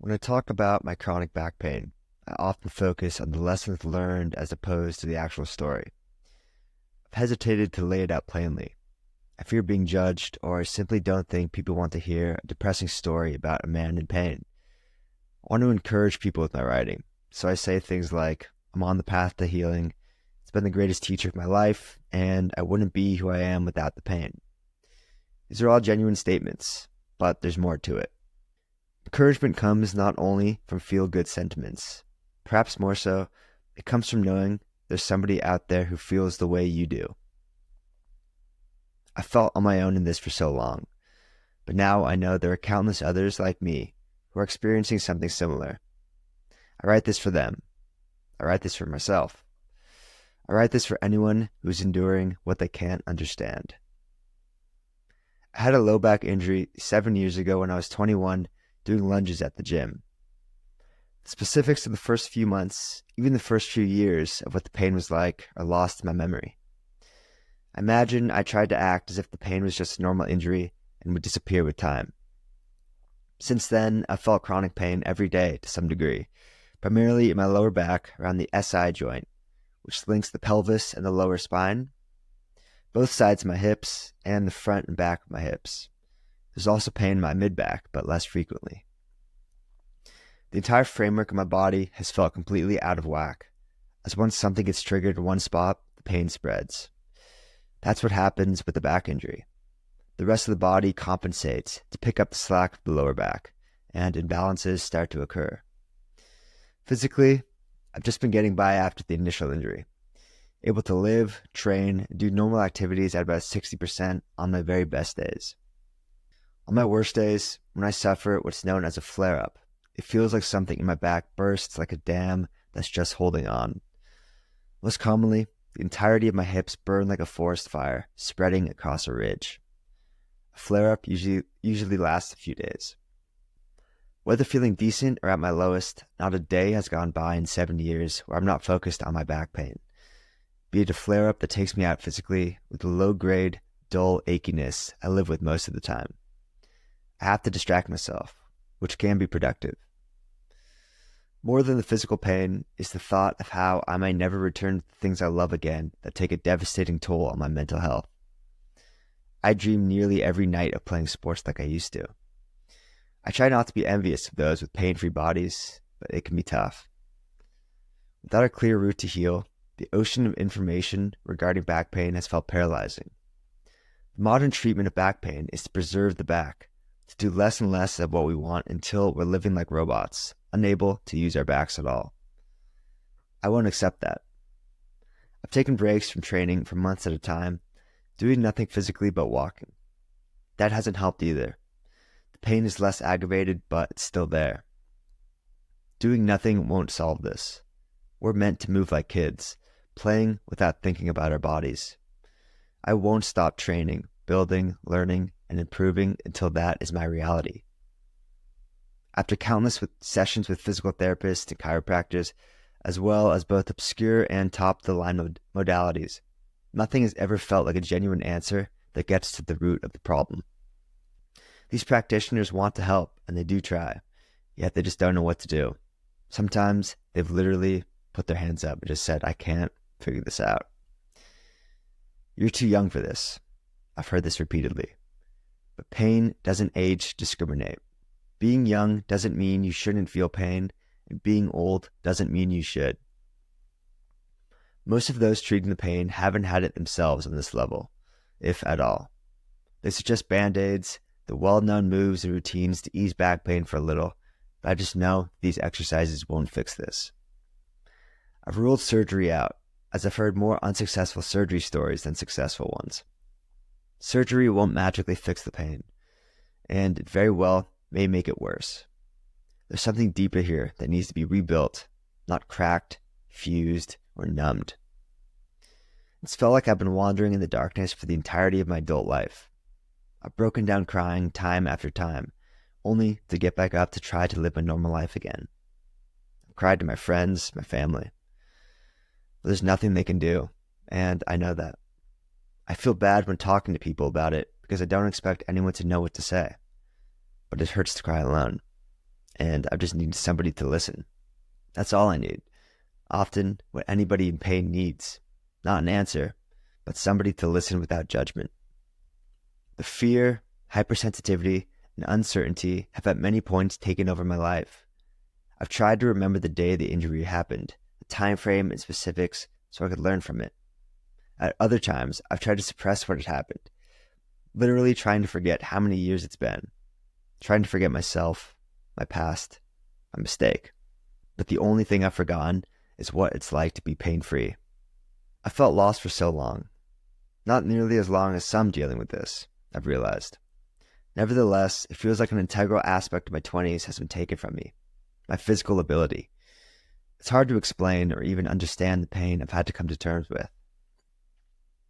When I talk about my chronic back pain, I often focus on the lessons learned as opposed to the actual story. I've hesitated to lay it out plainly. I fear being judged, or I simply don't think people want to hear a depressing story about a man in pain. I want to encourage people with my writing, so I say things like, I'm on the path to healing, it's been the greatest teacher of my life, and I wouldn't be who I am without the pain. These are all genuine statements, but there's more to it. Encouragement comes not only from feel-good sentiments. Perhaps more so, it comes from knowing there's somebody out there who feels the way you do. I felt on my own in this for so long, but now I know there are countless others like me who are experiencing something similar. I write this for them. I write this for myself. I write this for anyone who's enduring what they can't understand. I had a low back injury 7 years ago when I was 21 doing lunges at the gym. The specifics of the first few months, even the first few years of what the pain was like, are lost in my memory. I imagine I tried to act as if the pain was just a normal injury and would disappear with time. Since then, I've felt chronic pain every day to some degree, primarily in my lower back around the SI joint, which links the pelvis and the lower spine, both sides of my hips, and the front and back of my hips. There's also pain in my mid-back, but less frequently. The entire framework of my body has felt completely out of whack, as once something gets triggered in one spot, the pain spreads. That's what happens with the back injury. The rest of the body compensates to pick up the slack of the lower back, and imbalances start to occur. Physically, I've just been getting by after the initial injury, able to live, train, and do normal activities at about 60% on my very best days. On my worst days, when I suffer what's known as a flare-up, it feels like something in my back bursts like a dam that's just holding on. Most commonly, the entirety of my hips burn like a forest fire, spreading across a ridge. A flare-up usually lasts a few days. Whether feeling decent or at my lowest, not a day has gone by in 7 years where I'm not focused on my back pain. Be it a flare-up that takes me out physically with the low-grade, dull achiness I live with most of the time. I have to distract myself, which can be productive. More than the physical pain is the thought of how I might never return to the things I love again that take a devastating toll on my mental health. I dream nearly every night of playing sports like I used to. I try not to be envious of those with pain-free bodies, but it can be tough. Without a clear route to heal, the ocean of information regarding back pain has felt paralyzing. The modern treatment of back pain is to preserve the back, to do less and less of what we want until we're living like robots, unable to use our backs at all. I won't accept that. I've taken breaks from training for months at a time, doing nothing physically but walking. That hasn't helped either. The pain is less aggravated, but it's still there. Doing nothing won't solve this. We're meant to move like kids, playing without thinking about our bodies. I won't stop training, building, learning, and improving until that is my reality. After countless sessions with physical therapists and chiropractors, as well as both obscure and top-of-the-line modalities, nothing has ever felt like a genuine answer that gets to the root of the problem. These practitioners want to help, and they do try, yet they just don't know what to do. Sometimes they've literally put their hands up and just said, I can't figure this out. You're too young for this. I've heard this repeatedly. But pain doesn't age discriminate. Being young doesn't mean you shouldn't feel pain, and being old doesn't mean you should. Most of those treating the pain haven't had it themselves on this level, if at all. They suggest band-aids, the well-known moves and routines to ease back pain for a little, but I just know these exercises won't fix this. I've ruled surgery out, as I've heard more unsuccessful surgery stories than successful ones. Surgery won't magically fix the pain, and it very well may make it worse. There's something deeper here that needs to be rebuilt, not cracked, fused, or numbed. It's felt like I've been wandering in the darkness for the entirety of my adult life. I've broken down crying time after time, only to get back up to try to live a normal life again. I've cried to my friends, my family. But there's nothing they can do, and I know that. I feel bad when talking to people about it because I don't expect anyone to know what to say. But it hurts to cry alone. and I just need somebody to listen. That's all I need. Often what anybody in pain needs, not an answer, but somebody to listen without judgment. The fear, hypersensitivity, and uncertainty have at many points taken over my life. I've tried to remember the day the injury happened, the time frame and specifics, so I could learn from it. At other times, I've tried to suppress what had happened, literally trying to forget how many years it's been, trying to forget myself, my past, my mistake. But the only thing I've forgotten is what it's like to be pain-free. I felt lost for so long, not nearly as long as some dealing with this, I've realized. Nevertheless, it feels like an integral aspect of my 20s has been taken from me, my physical ability. It's hard to explain or even understand the pain I've had to come to terms with.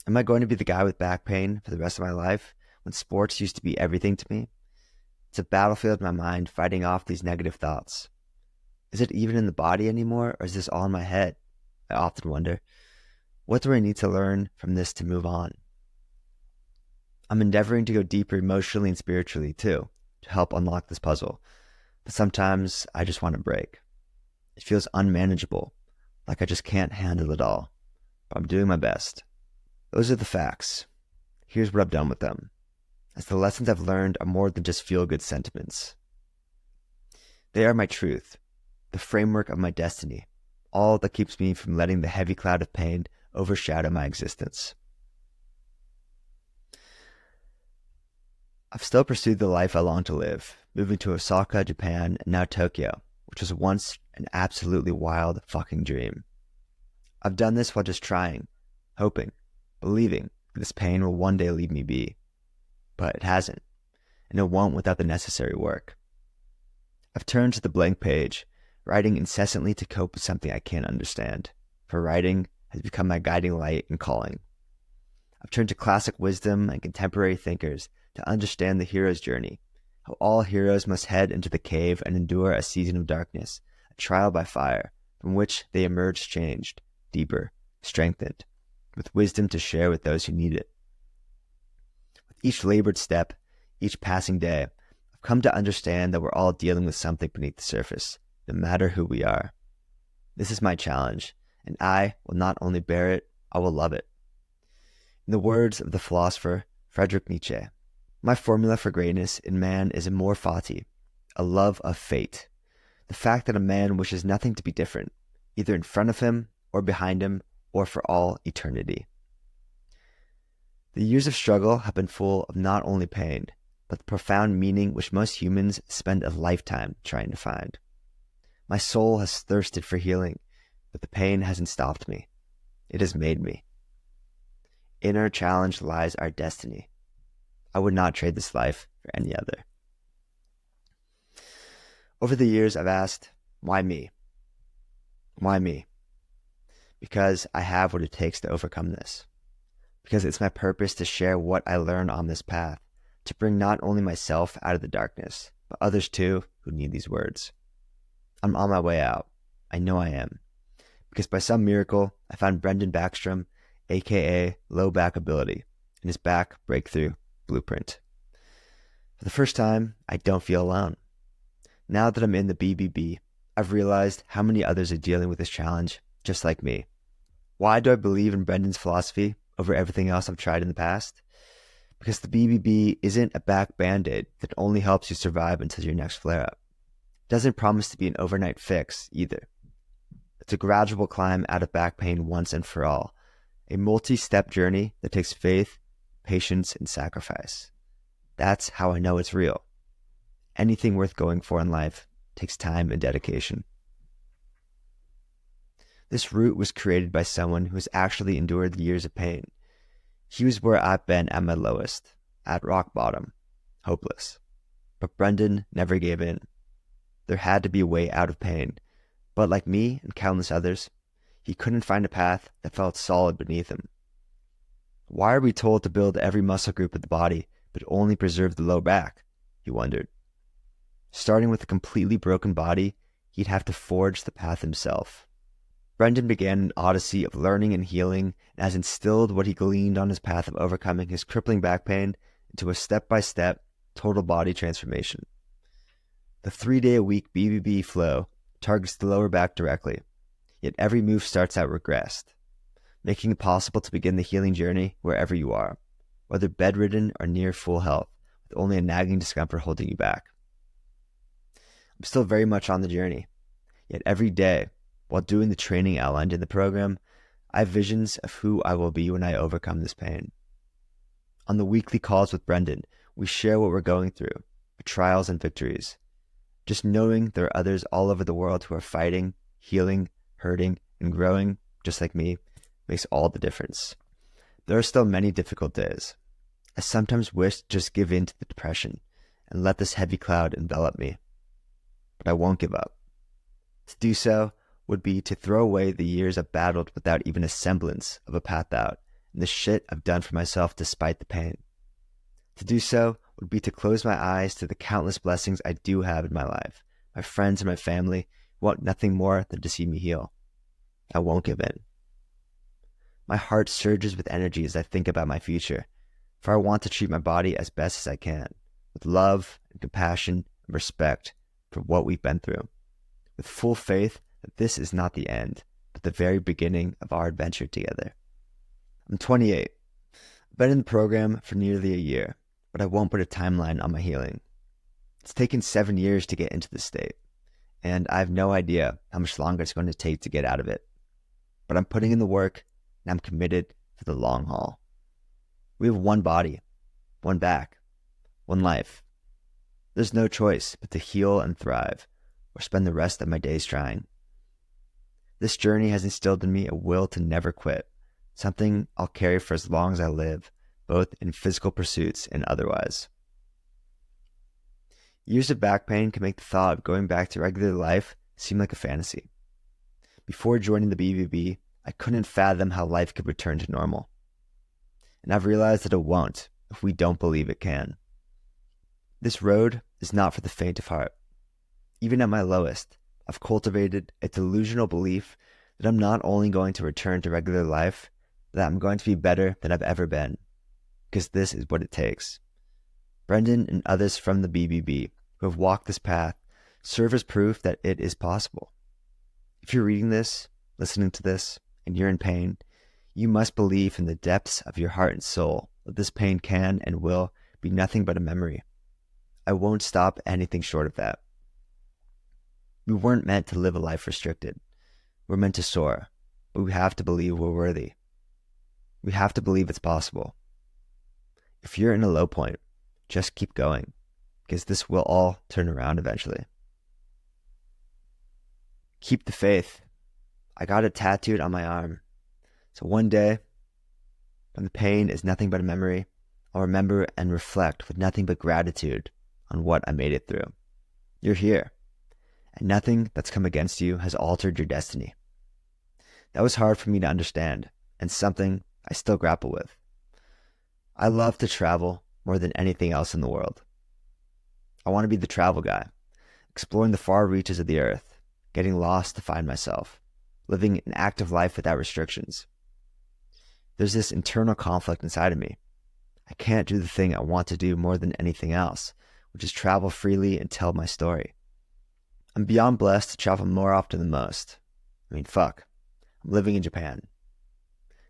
Am I going to be the guy with back pain for the rest of my life when sports used to be everything to me? It's a battlefield in my mind fighting off these negative thoughts. Is it even in the body anymore, or is this all in my head? I often wonder. What do I need to learn from this to move on? I'm endeavoring to go deeper emotionally and spiritually too, to help unlock this puzzle. But sometimes I just want to break. It feels unmanageable, like I just can't handle it all. But I'm doing my best. Those are the facts. Here's what I've done with them, as the lessons I've learned are more than just feel-good sentiments. They are my truth, the framework of my destiny, all that keeps me from letting the heavy cloud of pain overshadow my existence. I've still pursued the life I long to live, moving to Osaka, Japan, and now Tokyo, which was once an absolutely wild fucking dream. I've done this while just trying, hoping, believing this pain will one day leave me be. But it hasn't, and it won't without the necessary work. I've turned to the blank page, writing incessantly to cope with something I can't understand, for writing has become my guiding light and calling. I've turned to classic wisdom and contemporary thinkers to understand the hero's journey, how all heroes must head into the cave and endure a season of darkness, a trial by fire, from which they emerge changed, deeper, strengthened, with wisdom to share with those who need it. With each labored step, each passing day, I've come to understand that we're all dealing with something beneath the surface, no matter who we are. This is my challenge, and I will not only bear it, I will love it. In the words of the philosopher Friedrich Nietzsche, my formula for greatness in man is amor fati, a love of fate. The fact that a man wishes nothing to be different, either in front of him or behind him or for all eternity. The years of struggle have been full of not only pain, but the profound meaning which most humans spend a lifetime trying to find. My soul has thirsted for healing, but the pain hasn't stopped me. It has made me. In our challenge lies our destiny. I would not trade this life for any other. Over the years, I've asked, why me? Why me? Because I have what it takes to overcome this. Because it's my purpose to share what I learn on this path, to bring not only myself out of the darkness, but others too who need these words. I'm on my way out. I know I am. Because by some miracle, I found Brendan Backstrom, aka Low Back Ability, in his back breakthrough blueprint. For the first time, I don't feel alone. Now that I'm in the BBB, I've realized how many others are dealing with this challenge, just like me. Why do I believe in Brendan's philosophy over everything else I've tried in the past? Because the BBB isn't a back band-aid that only helps you survive until your next flare-up. It doesn't promise to be an overnight fix, either. It's a gradual climb out of back pain once and for all, a multi-step journey that takes faith, patience, and sacrifice. That's how I know it's real. Anything worth going for in life takes time and dedication. This route was created by someone who has actually endured the years of pain. He was where I've been at my lowest, at rock bottom, hopeless. But Brendan never gave in. There had to be a way out of pain, but like me and countless others, he couldn't find a path that felt solid beneath him. Why are we told to build every muscle group of the body, but only preserve the low back? He wondered. Starting with a completely broken body, he'd have to forge the path himself. Brendan began an odyssey of learning and healing, and has instilled what he gleaned on his path of overcoming his crippling back pain into a step-by-step, total body transformation. The 3-day-a-week BBB flow targets the lower back directly, yet every move starts out regressed, making it possible to begin the healing journey wherever you are, whether bedridden or near full health, with only a nagging discomfort holding you back. I'm still very much on the journey, yet every day, while doing the training outlined in the program, I have visions of who I will be when I overcome this pain. On the weekly calls with Brendan, we share what we're going through, our trials and victories. Just knowing there are others all over the world who are fighting, healing, hurting, and growing, just like me, makes all the difference. There are still many difficult days. I sometimes wish to just give in to the depression and let this heavy cloud envelop me. But I won't give up. To do so would be to throw away the years I've battled without even a semblance of a path out, and the shit I've done for myself despite the pain. To do so would be to close my eyes to the countless blessings I do have in my life, my friends and my family who want nothing more than to see me heal. I won't give in. My heart surges with energy as I think about my future, for I want to treat my body as best as I can, with love and compassion and respect for what we've been through, with full faith that this is not the end, but the very beginning of our adventure together. I'm 28. I've been in the program for nearly a year, but I won't put a timeline on my healing. It's taken 7 years to get into this state, and I have no idea how much longer it's going to take to get out of it. But I'm putting in the work, and I'm committed for the long haul. We have one body, one back, one life. There's no choice but to heal and thrive, or spend the rest of my days trying. This journey has instilled in me a will to never quit, something I'll carry for as long as I live, both in physical pursuits and otherwise. Years of back pain can make the thought of going back to regular life seem like a fantasy. Before joining the BBB, I couldn't fathom how life could return to normal. And I've realized that it won't if we don't believe it can. This road is not for the faint of heart. Even at my lowest, I've cultivated a delusional belief that I'm not only going to return to regular life, but that I'm going to be better than I've ever been. Because this is what it takes. Brendan and others from the BBB who have walked this path serve as proof that it is possible. If you're reading this, listening to this, and you're in pain, you must believe in the depths of your heart and soul that this pain can and will be nothing but a memory. I won't stop anything short of that. We weren't meant to live a life restricted. We're meant to soar, but we have to believe we're worthy. We have to believe it's possible. If you're in a low point, just keep going, because this will all turn around eventually. Keep the faith. I got it tattooed on my arm. So one day, when the pain is nothing but a memory, I'll remember and reflect with nothing but gratitude on what I made it through. You're here, and nothing that's come against you has altered your destiny. That was hard for me to understand, and something I still grapple with. I love to travel more than anything else in the world. I want to be the travel guy, exploring the far reaches of the earth, getting lost to find myself, living an active life without restrictions. There's this internal conflict inside of me. I can't do the thing I want to do more than anything else, which is travel freely and tell my story. I'm beyond blessed to travel more often than most. Fuck. I'm living in Japan.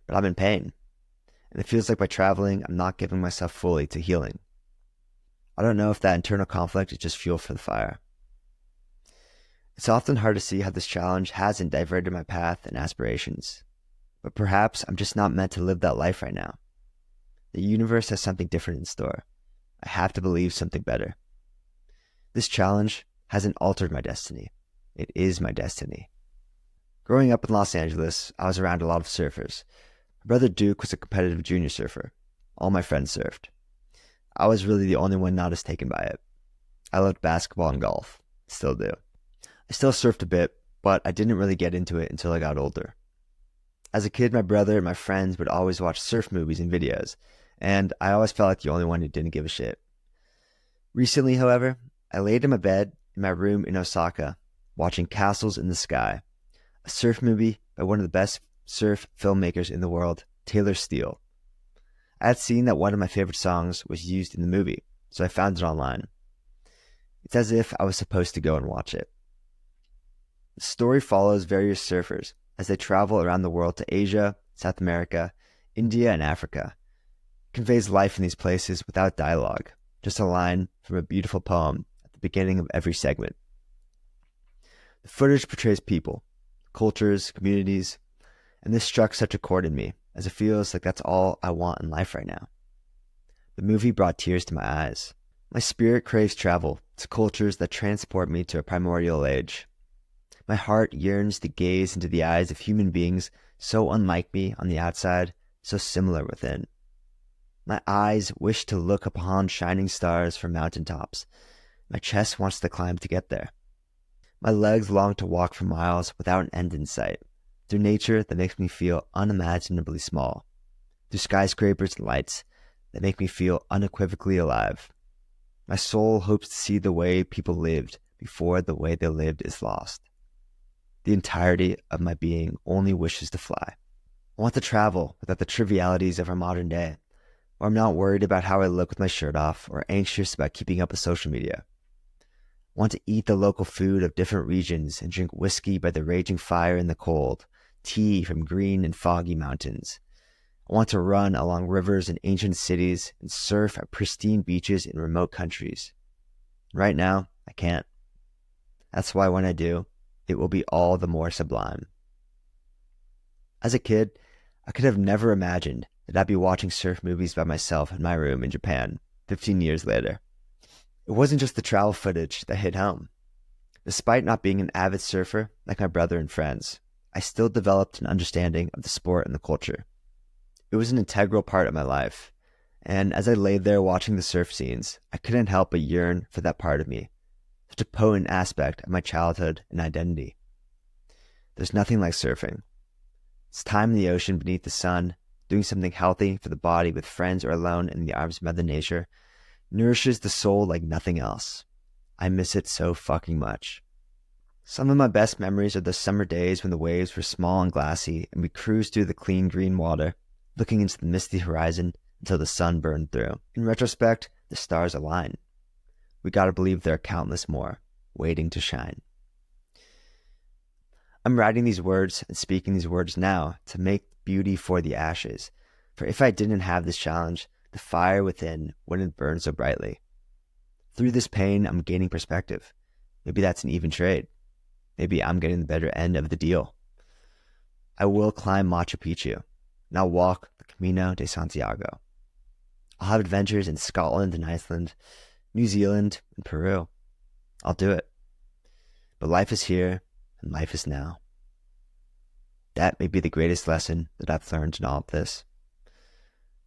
But I'm in pain. And it feels like by traveling, I'm not giving myself fully to healing. I don't know if that internal conflict is just fuel for the fire. It's often hard to see how this challenge hasn't diverted my path and aspirations. But perhaps I'm just not meant to live that life right now. The universe has something different in store. I have to believe something better. This challenge hasn't altered my destiny. It is my destiny. Growing up in Los Angeles, I was around a lot of surfers. My brother Duke was a competitive junior surfer. All my friends surfed. I was really the only one not as taken by it. I loved basketball and golf. Still do. I still surfed a bit, but I didn't really get into it until I got older. As a kid, my brother and my friends would always watch surf movies and videos, and I always felt like the only one who didn't give a shit. Recently, however, I laid in my bed in my room in Osaka, watching Castles in the Sky, a surf movie by one of the best surf filmmakers in the world, Taylor Steele. I had seen that one of my favorite songs was used in the movie, so I found it online. It's as if I was supposed to go and watch it. The story follows various surfers as they travel around the world to Asia, South America, India, and Africa. It conveys life in these places without dialogue, just a line from a beautiful poem at the beginning of every segment. The footage portrays people, cultures, communities, and this struck such a chord in me, as it feels like that's all I want in life right now. The movie brought tears to my eyes. My spirit craves travel to cultures that transport me to a primordial age. My heart yearns to gaze into the eyes of human beings so unlike me on the outside, so similar within. My eyes wish to look upon shining stars from mountaintops. My chest wants to climb to get there. My legs long to walk for miles without an end in sight, through nature that makes me feel unimaginably small, through skyscrapers and lights that make me feel unequivocally alive. My soul hopes to see the way people lived before the way they lived is lost. The entirety of my being only wishes to fly. I want to travel without the trivialities of our modern day, where I'm not worried about how I look with my shirt off or anxious about keeping up with social media. I want to eat the local food of different regions and drink whiskey by the raging fire in the cold, tea from green and foggy mountains. I want to run along rivers in ancient cities and surf at pristine beaches in remote countries. Right now, I can't. That's why when I do, it will be all the more sublime. As a kid, I could have never imagined that I'd be watching surf movies by myself in my room in Japan 15 years later. It wasn't just the travel footage that hit home. Despite not being an avid surfer like my brother and friends, I still developed an understanding of the sport and the culture. It was an integral part of my life, and as I lay there watching the surf scenes, I couldn't help but yearn for that part of me, such a potent aspect of my childhood and identity. There's nothing like surfing. It's time in the ocean beneath the sun, doing something healthy for the body with friends or alone in the arms of Mother Nature, nourishes the soul like nothing else. I miss it so fucking much. Some of my best memories are the summer days when the waves were small and glassy and we cruised through the clean green water, looking into the misty horizon until the sun burned through. In retrospect, the stars align. We gotta believe there are countless more, waiting to shine. I'm writing these words and speaking these words now to make beauty for the ashes, for if I didn't have this challenge, the fire within wouldn't burn so brightly. Through this pain, I'm gaining perspective. Maybe that's an even trade. Maybe I'm getting the better end of the deal. I will climb Machu Picchu, and I'll walk the Camino de Santiago. I'll have adventures in Scotland and Iceland, New Zealand and Peru. I'll do it. But life is here, and life is now. That may be the greatest lesson that I've learned in all of this.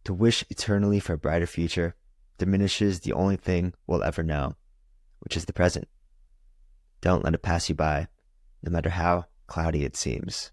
To wish eternally for a brighter future diminishes the only thing we'll ever know, which is the present. Don't let it pass you by, no matter how cloudy it seems.